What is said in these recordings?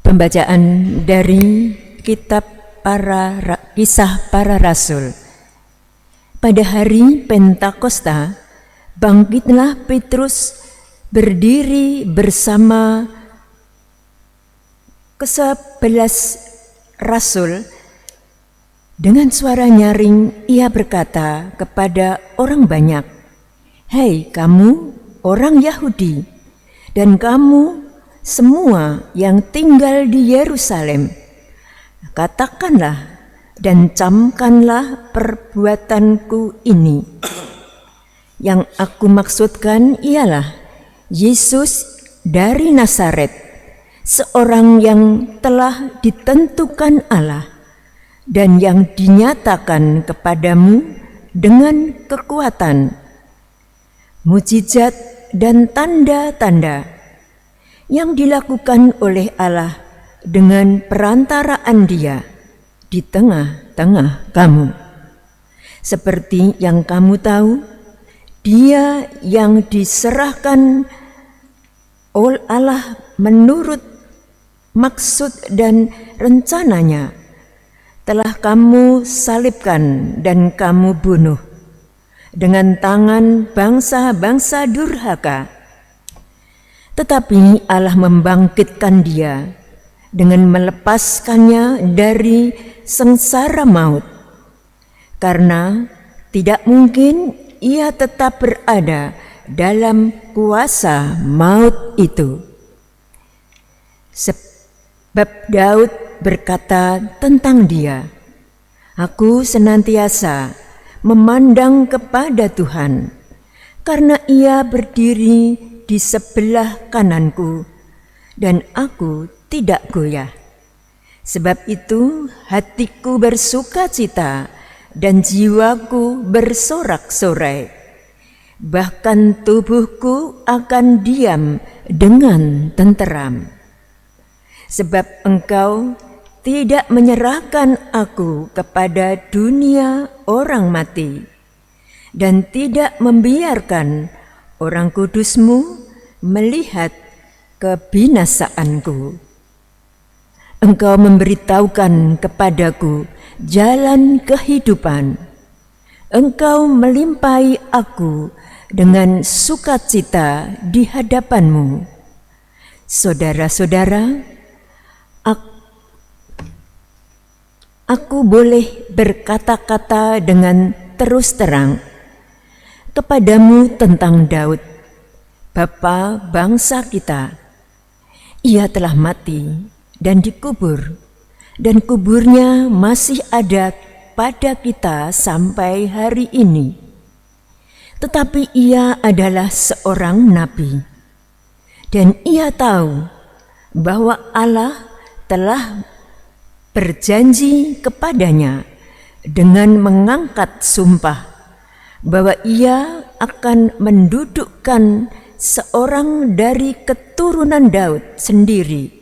Pembacaan dari kitab Kisah Para Rasul. Pada hari Pentakosta, bangkitlah Petrus berdiri bersama ke-11 rasul. Dengan suara nyaring ia berkata kepada orang banyak, "Hei kamu orang Yahudi, dan kamu semua yang tinggal di Yerusalem, katakanlah dan camkanlah perbuatanku ini. Yang aku maksudkan ialah Yesus dari Nazaret, seorang yang telah ditentukan Allah dan yang dinyatakan kepadamu dengan kekuatan, mujizat dan tanda-tanda yang dilakukan oleh Allah dengan perantaraan Dia di tengah-tengah kamu. Seperti yang kamu tahu, Dia yang diserahkan oleh Allah menurut maksud dan rencananya telah kamu salibkan dan kamu bunuh dengan tangan bangsa-bangsa durhaka. Tetapi Allah membangkitkan Dia dengan melepaskannya dari sengsara maut, karena tidak mungkin Ia tetap berada dalam kuasa maut itu. Sebab Daud berkata tentang Dia, "Aku senantiasa memandang kepada Tuhan, karena Ia berdiri di sebelah kananku, dan aku tidak goyah. Sebab itu hatiku bersukacita dan jiwaku bersorak-sorai. Bahkan tubuhku akan diam dengan tenteram. Sebab Engkau tidak menyerahkan aku kepada dunia orang mati, dan tidak membiarkan orang kudus-Mu melihat kebinasaanku. Engkau memberitahukan kepadaku jalan kehidupan. Engkau melimpahi aku dengan sukacita di hadapan-Mu. Saudara-saudara, aku boleh berkata-kata dengan terus terang kepadamu tentang Daud, bapa bangsa kita. Ia telah mati dan dikubur, dan kuburnya masih ada pada kita sampai hari ini. Tetapi ia adalah seorang nabi, dan ia tahu bahwa Allah telah berjanji kepadanya dengan mengangkat sumpah bahwa Ia akan mendudukkan seorang dari keturunan Daud sendiri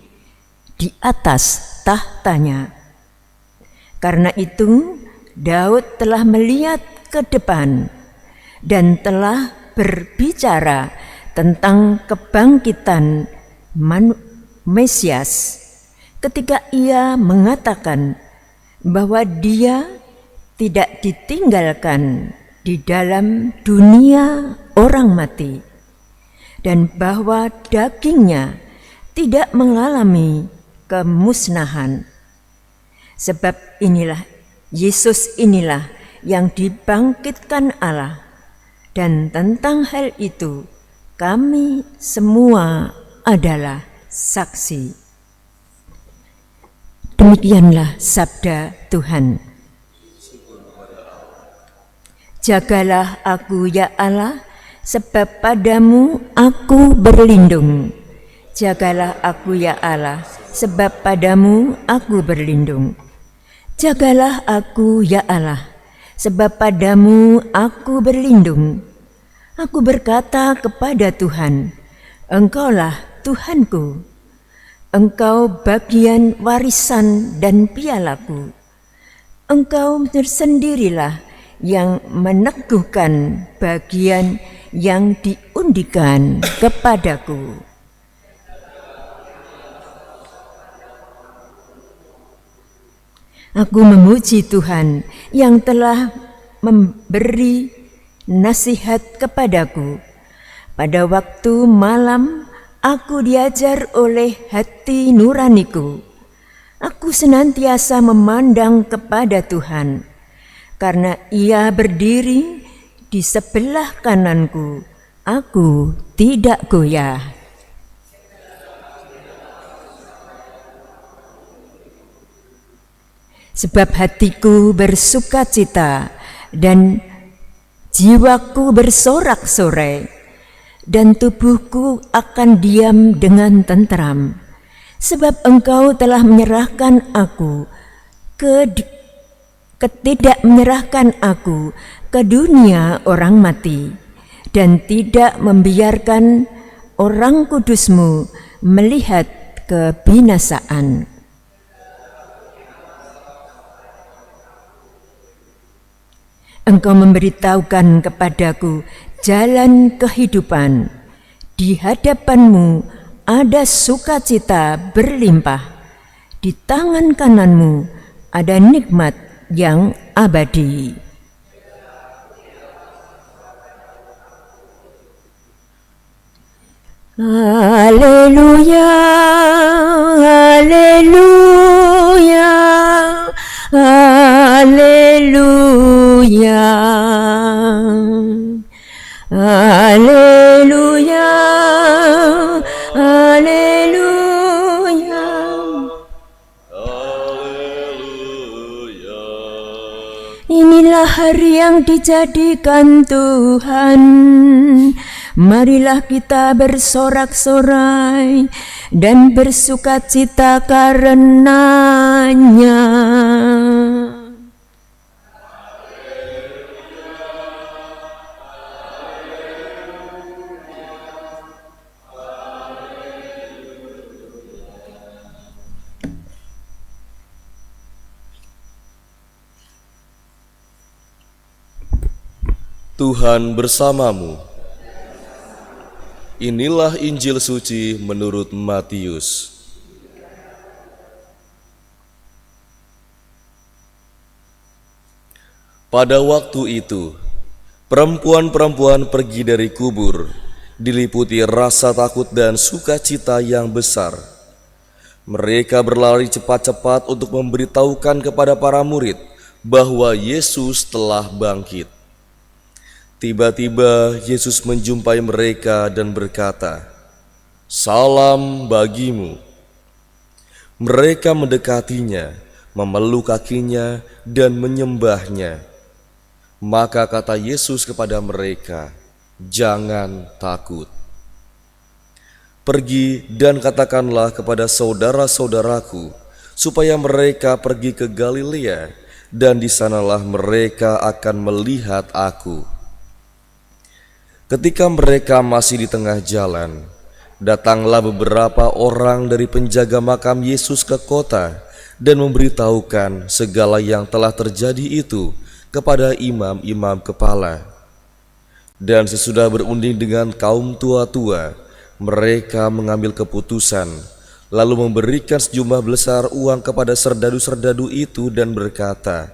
di atas tahtanya. Karena itu Daud telah melihat ke depan dan telah berbicara tentang kebangkitan Mesias ketika ia mengatakan bahwa Dia tidak ditinggalkan di dalam dunia orang mati, dan bahwa dagingnya tidak mengalami kemusnahan. Sebab inilah Yesus inilah yang dibangkitkan Allah, dan tentang hal itu kami semua adalah saksi." Demikianlah sabda Tuhan. Jagalah aku ya Allah, sebab padamu aku berlindung. Jagalah aku ya Allah, sebab padamu aku berlindung. Jagalah aku ya Allah, sebab padamu aku berlindung. Aku berkata kepada Tuhan, Engkaulah Tuhanku. Engkau bagian warisan dan pialaku. Engkau sendirilah yang meneguhkan bagian yang diundikan kepadaku. Aku memuji Tuhan yang telah memberi nasihat kepadaku. Pada waktu malam aku diajar oleh hati nuraniku. Aku senantiasa memandang kepada Tuhan, karena Ia berdiri di sebelah kananku. Aku tidak goyah. Sebab hatiku bersukacita dan jiwaku bersorak-sorai, dan tubuhku akan diam dengan tentram. Sebab Engkau telah menyerahkan aku tidak menyerahkan aku ke dunia orang mati, dan tidak membiarkan orang kudus-Mu melihat kebinasaan. Engkau memberitahukan kepadaku jalan kehidupan. Di hadapan-Mu ada sukacita berlimpah. Di tangan kanan-Mu ada nikmat yang abadi. Haleluya, haleluya, haleluya, haleluya, haleluya. Inilah hari yang dijadikan Tuhan. Marilah kita bersorak-sorai dan bersukacita karenanya. Tuhan bersamamu. Inilah Injil suci menurut Matius. Pada waktu itu, perempuan-perempuan pergi dari kubur, diliputi rasa takut dan sukacita yang besar. Mereka berlari cepat-cepat untuk memberitahukan kepada para murid bahwa Yesus telah bangkit. Tiba-tiba Yesus menjumpai mereka dan berkata, "Salam bagimu." Mereka mendekatinya, memeluk kakinya dan menyembahnya. Maka kata Yesus kepada mereka, "Jangan takut. Pergi dan katakanlah kepada saudara-saudaraku supaya mereka pergi ke Galilea, dan di sanalah mereka akan melihat Aku." Ketika mereka masih di tengah jalan, datanglah beberapa orang dari penjaga makam Yesus ke kota dan memberitahukan segala yang telah terjadi itu kepada imam-imam kepala. Dan sesudah berunding dengan kaum tua-tua, mereka mengambil keputusan, lalu memberikan sejumlah besar uang kepada serdadu-serdadu itu dan berkata,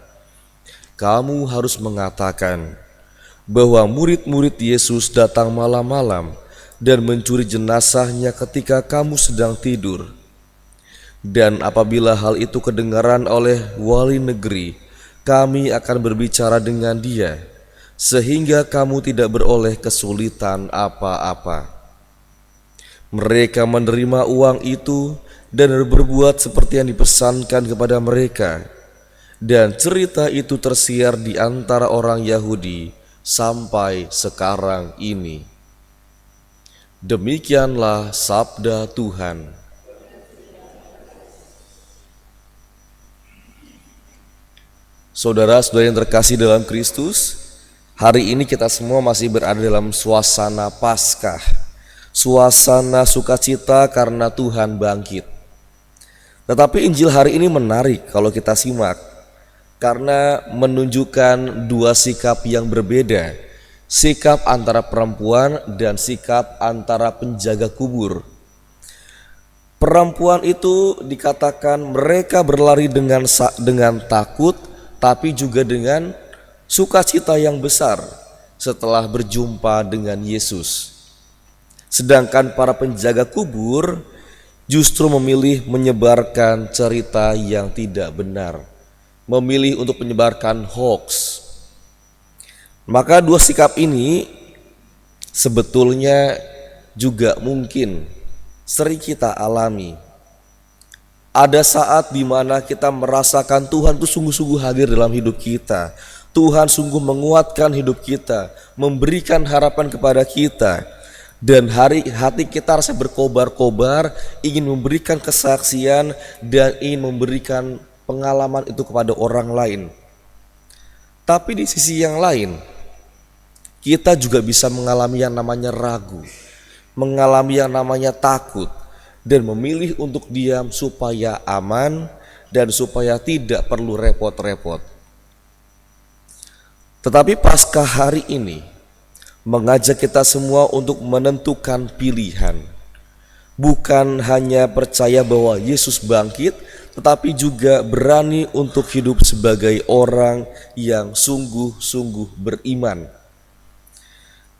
"Kamu harus mengatakan bahwa murid-murid Yesus datang malam-malam dan mencuri jenazahnya ketika kamu sedang tidur. Dan apabila hal itu kedengaran oleh wali negeri, kami akan berbicara dengan dia, sehingga kamu tidak beroleh kesulitan apa-apa." Mereka menerima uang itu dan berbuat seperti yang dipesankan kepada mereka. Dan cerita itu tersiar di antara orang Yahudi sampai sekarang ini. Demikianlah sabda Tuhan. Saudara-saudara yang terkasih dalam Kristus, hari ini kita semua masih berada dalam suasana Paskah, suasana sukacita karena Tuhan bangkit. Tetapi Injil hari ini menarik kalau kita simak, karena menunjukkan dua sikap yang berbeda, sikap antara perempuan dan sikap antara penjaga kubur. Perempuan itu dikatakan mereka berlari dengan takut, tapi juga dengan sukacita yang besar setelah berjumpa dengan Yesus. Sedangkan para penjaga kubur justru memilih menyebarkan cerita yang tidak benar, memilih untuk menyebarkan hoax. Maka dua sikap ini sebetulnya juga mungkin sering kita alami. Ada saat di mana kita merasakan Tuhan itu sungguh-sungguh hadir dalam hidup kita. Tuhan sungguh menguatkan hidup kita, memberikan harapan kepada kita. Dan hati kita rasa berkobar-kobar, ingin memberikan kesaksian dan ingin memberikan pengalaman itu kepada orang lain. Tapi di sisi yang lain, kita juga bisa mengalami yang namanya ragu, mengalami yang namanya takut, dan memilih untuk diam supaya aman dan supaya tidak perlu repot-repot. Tetapi Paskah hari ini mengajak kita semua untuk menentukan pilihan. Bukan hanya percaya bahwa Yesus bangkit, tetapi juga berani untuk hidup sebagai orang yang sungguh-sungguh beriman.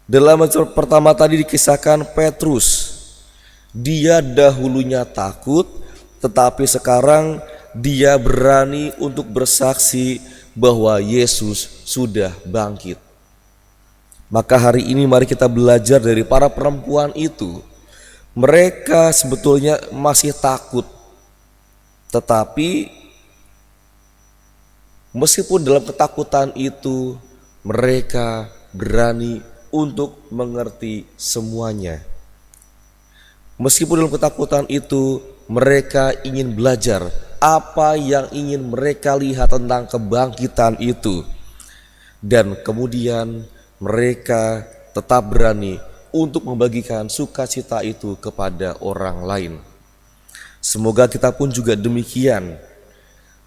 Dalam ayat pertama tadi dikisahkan Petrus. Dia dahulunya takut, tetapi sekarang dia berani untuk bersaksi bahwa Yesus sudah bangkit. Maka hari ini mari kita belajar dari para perempuan itu. Mereka sebetulnya masih takut, tetapi meskipun dalam ketakutan itu mereka berani untuk mengerti semuanya. Meskipun dalam ketakutan itu mereka ingin belajar apa yang ingin mereka lihat tentang kebangkitan itu. Dan kemudian mereka tetap berani untuk membagikan sukacita itu kepada orang lain. Semoga kita pun juga demikian.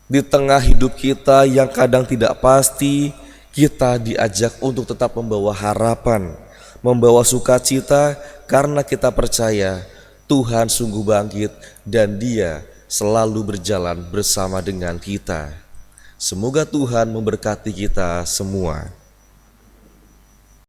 Di tengah hidup kita yang kadang tidak pasti, kita diajak untuk tetap membawa harapan, membawa sukacita karena kita percaya Tuhan sungguh bangkit dan Dia selalu berjalan bersama dengan kita. Semoga Tuhan memberkati kita semua.